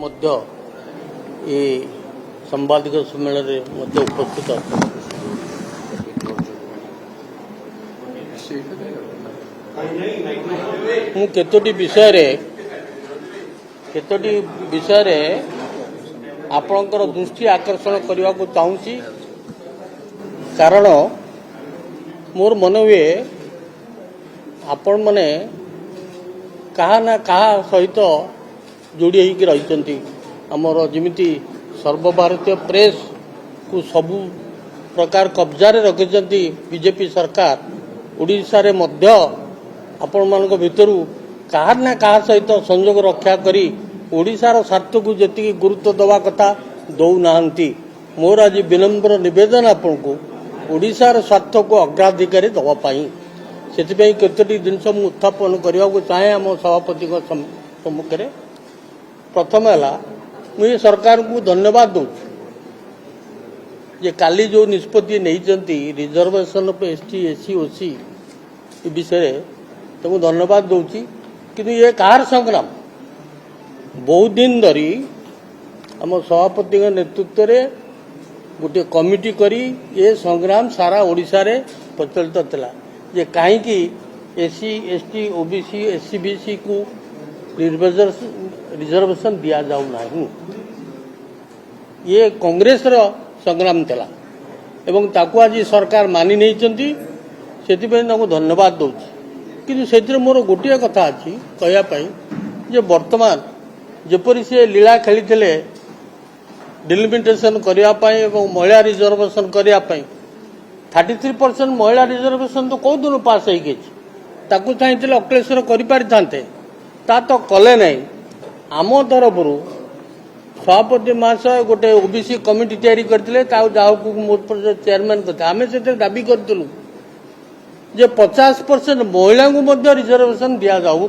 मध्य ये संवादिक सम्मेलन में मध्य उपस्थित मु केतोटी विषय रे आपणकर दृष्टि आकर्षण करने को चाहूँगी कारण मोर मन हुए आपण मैंने कहा ना कहा सहित जोड़ी होकर रही आमर जमीती सर्वभारतीय प्रेस को सबू प्रकार कब्जा रखिंट बीजेपी सरकार उड़ीसा रे मध्य आपण मान भितर कहा ना कहा सहित संयोग रक्षा करी ओडिशार स्वार्थ को जी गुरुत्व दवा कथा दौना मोर आज विनम्र निवेदन आपण को ओडिशार स्वार्थ को अग्राधिकार दवापाई से कतोटी जिनस मुझे उत्थापन करने को चाहे आम सभापति सम्मुख में प्रथम है मुझे सरकार को धन्यवाद दूँ जे काली जो निष्पत्ति नहीं रिजर्वेशन ऑफ एसटी एससी ओसी विषय तो मुझे धन्यवाद दूची कि ये कार संग्राम बहुत दिन धरी आम सभापति नेतृत्व रे गोटे कमिटी करी ये संग्राम सारा ओडिशा रे प्रचलित थिला जे कहीं एससी एसटी ओबीसी एससीबीसी को रिजर्वेशन दिया जाऊ नहीं ये कांग्रेस रो संग्राम थिला एवं ताकू आज सरकार मानि नहीं चंती सेति धन्यवाद दूची कि से मोर गोटे कथा अच्छी कहवाई जे वर्तमान जपरी से लीला खेली डिलिमिटेशन करने महिला रिजर्वेशन करने 33% महिला रिजर्वेशन तो कौ दिन पास हो चाहिए अक्लेश्वर करें तो कले ना आम तरफ सभापति महाशय गोटे ओबीसी कमिटी तैयारी करते चेयरमैन करते आम से दाबी करूँ जे 50% महिला को रिजर्वेशन दि जाऊ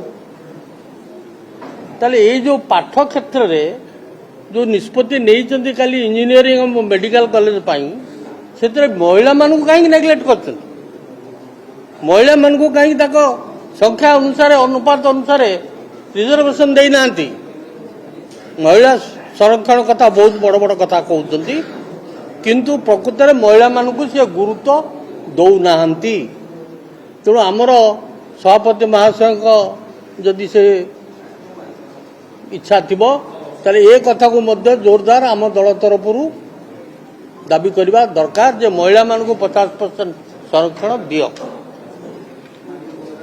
ताले ये जो पाठ क्षेत्र में जो निष्पत्ति नहीं खाली इंजीनियरिंग मेडिकल कॉलेज से महिला मान को कहीं नेग्लेक्ट कर महिला मान को कहीं संख्या अनुसार अनुपात अनुसार रिजर्वेशन देना महिला संरक्षण कथा बहुत बड़ बड़ कथा कहते किंतु प्रकृत में महिला मान को सी गुरुत्व दौना तेणु आमर सभापति महाशय जदि से इच्छा थी ताले ये कथा को मध्य जोरदार आम दल तरफ दाबी करवा दरकार जे महिला मान को 50% संरक्षण दियो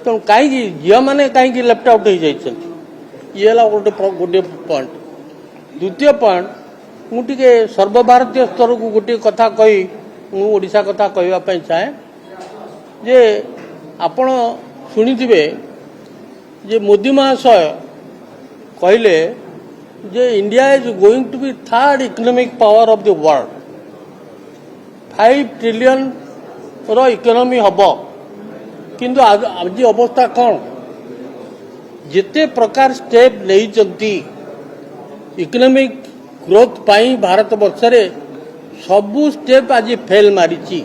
तेणु कहीं झील मैंने कहीं लेफ्ट आउट हो जाइए ये गोटे पॉइंट द्वितीय पॉइंट मुझे सर्वभारतीय स्तर को गोटे कथा कही ओडिशा कथा कहवाई चाहे जे आपण शुणिथिबे जे मोदी महाशय कहले जे India is going to be third economic power of the world 5 trillion रो इकोनॉमी हब किंतु आज अवस्था कौन जिते प्रकार स्टेप नहीं इकोनॉमिक ग्रोथ पाई भारत वर्ष रे सबू स्टेप आज फेल मारी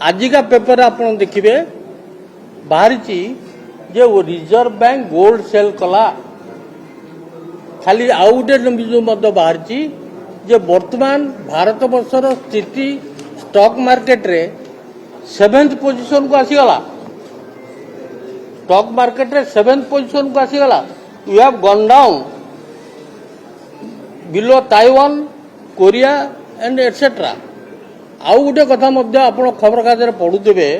आजिका पेपर आपन देखिए बाहरी जे वो रिजर्व बैंक गोल्ड सेल कला खाली आउ गोटे बाहरी जे वर्तमान भारत वर्षर स्थिति स्टॉक मार्केट रे 7th पोजीशन को आसीगला स्टॉक मार्केट रे 7th पोजीशन को आसीगला you have gone down below Taiwan Korea and etcetera आउ गोटे कथा आप खबर कागज पढ़ुवे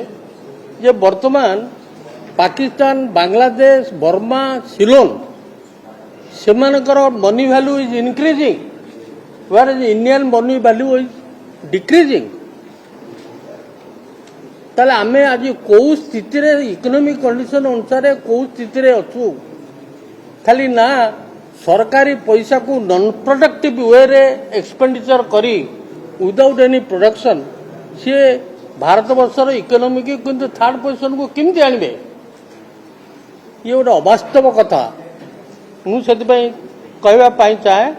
जे वर्तमान पाकिस्तान बांग्लादेश बर्मा सिलोन से money value is increasing where is Indian money value is decreasing ताले आमे आज कौ स्थिति रे इकोनॉमिक कंडीशन अनुसार कौ स्थिति रे अच्छु खाली ना सरकारी पैसा को नॉन प्रोडक्टिव वे रे एक्सपेंडिचर करी विदाउट एनी प्रोडक्शन सी भारत वर्षर इकोनॉमी की किंतु थर्ड पोजिशन को केमती आनबे ये गोटे अवास्तव कथा मुझे कहवाई चाहे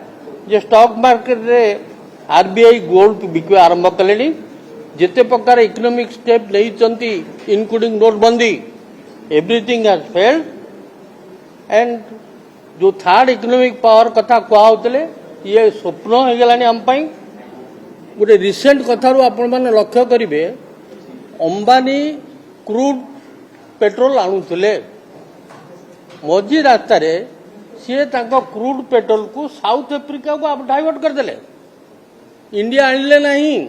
जे स्टॉक मार्केट रे आरबीआई गोल्ड बिकवा आरंभ कले जिते प्रकार इकोनॉमिक स्टेप नहीं इंक्लूडिंग नोटबंदी एवरीथिंग हैज फेल्ड एंड जो थर्ड इकोनॉमिक पावर कथा कहते ये स्वप्न हो गलानी आम गोटे रिसेंट कथारू आपण मैंने लक्ष्य करेंगे अंबानी क्रूड पेट्रोल आणुले मझी रास्तार सी क्रूड पेट्रोल को साउथ अफ्रीका को डाइवर्ट करदे इंडिया आणले नहीं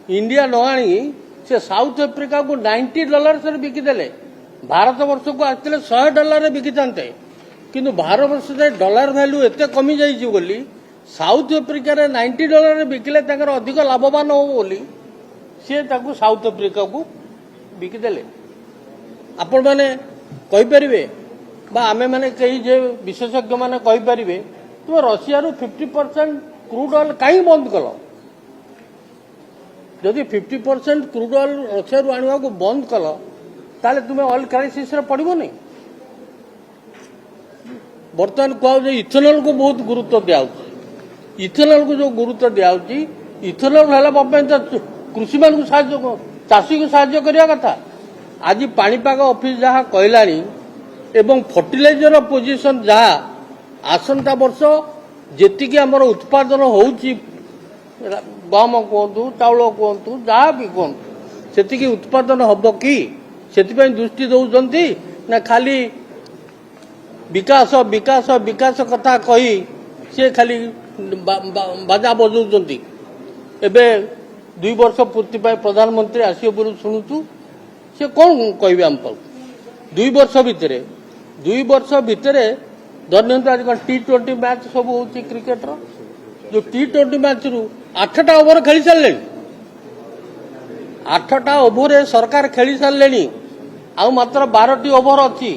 इंडिया न आनी से साउथ अफ्रीका को $90 से बिकिदेले भारत वर्ष को आसते $100 बिकी था किंतु भारत वर्ष से डॉलर वैल्यू एत कमी जाइए साउथ अफ्रिका रे $90 बिकिले अधिक लाभवान हो बोली सी साउथ अफ्रिका को बिकिदेले आपण मैंने कहींपारे आमे मैंने कई जे विशेषज्ञ मैंने कहींपारे तुम रशिया 50% क्रूड ऑयल कहीं बंद कल जदि 50% क्रूड ऑयल रशिया आने को बंद कल ताले तुम्हें ऑयल क्राइसिस पड़ोनी बर्तमान कह इथेनॉल को बहुत गुरुत्व दिया इथेनॉल को जो गुरुत्व दिया इथेनॉल है कृषि मान चाषी को साहाय्य करने कथा आज पाणीपाग ऑफिस जहाँ कहलानी एवं फर्टिलाइजर पोजीशन जहाँ आसंता वर्ष जेतिकी आमर उत्पादन होउची गम कहतु चाउल कहतु जहाँ भी कहतु से उत्पादन हम कि से दृष्टि दौरान ना खाली विकास विकास विकास कथा कही सी खाली बाजा बजाऊँ एवं 2 वर्ष पूर्ति प्रधानमंत्री आसो बोली शुणुचु सी कौन कह आम पाऊ 2 वर्ष भितर धरनियंतु आज T20 मैच सब हो क्रिकेटर जो T20 मैच रु 8टा ओवर खेली सारे 8टा ओवर सरकार खेली सारे आउ मात्र 12टी ओवर अच्छी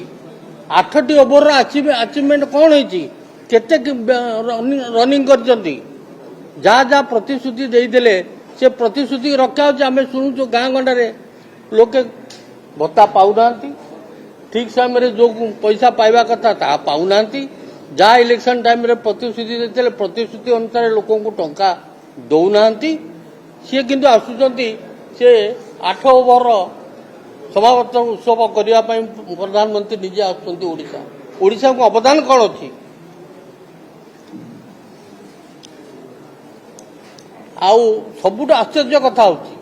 8टी ओवर अचीवमेंट कौन होती केते रनिंग कर जहाँ जहाँ प्रतिश्रुति देदेले से प्रतिश्रुति रखा आम शुणुचु गाँ गंडारे लोके भत्ता पाऊना ठीक समय जो पैसा पाइबा कथा ता पाऊना जहाँ इलेक्शन टाइम रे प्रतिश्रुति देते प्रतिश्रुति अनुसार लोक टंका दौना सी किंतु आसुंच से 8 ओवर समावर्तन उत्सव करने प्रधानमंत्री निजे आशा को अवदान कौन अच्छी आउ सबुठ आश्चर्य कथा होची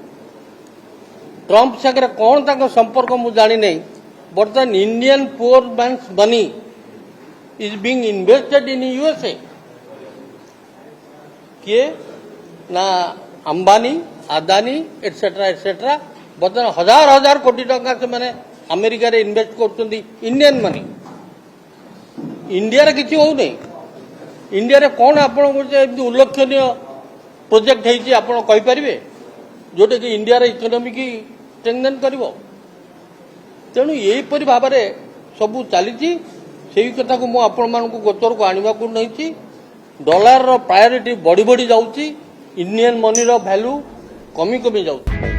ट्रंप सागर कौन तक संपर्क मु जानी नहीं बर्तमान Indian poor man's money is being invested in USA किए ना अंबानी अदानी एटसेट्रा बर्तमान हजार हजार कोटी टंका से मैंने अमेरिका रे इन्वेस्ट कर इंडियन मनी इंडिया रे किसी हो नहीं इंडिया रे कौन आपण गोटे उल्लेखनीय प्रोजेक्ट है आपण कहींपारे जोटा कि इंडिया रे इकोनॉमी की स्ट्रेंथेन करिवो तेणु यहीपरि भाव में सबू चली से कथा को मुझे आपण मान गोचर को आने को नहीं डॉलर प्रायोरिटी बढ़ी बढ़ी जाऊँगी इंडियन मनी रो वैल्यू कमी कमी जाऊँगी।